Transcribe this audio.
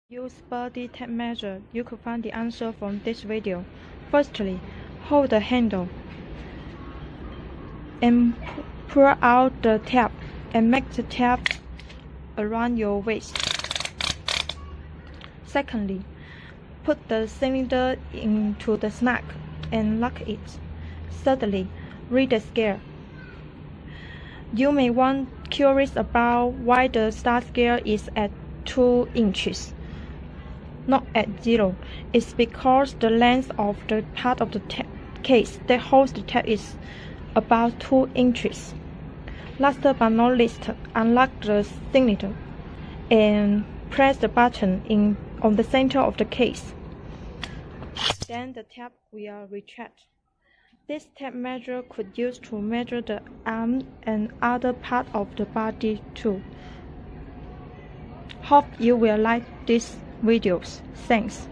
Use body tape measure. You could find the answer from this video. Firstly, hold the handle and pull out the tape and make the tape around your waist. Secondly, put the cylinder into the snag and lock it. Thirdly, read the scale. You may want curious about why the start scale is at 2 inches, not at 0. It's because the length of the part of the case that holds the tape is about 2 inches. Last but not least, unlock the cylinder and press the button on the center of the case. Then the tape will retract. This tape measure could use to measure the arm and other parts of the body too. Hope you will like these videos. Thanks.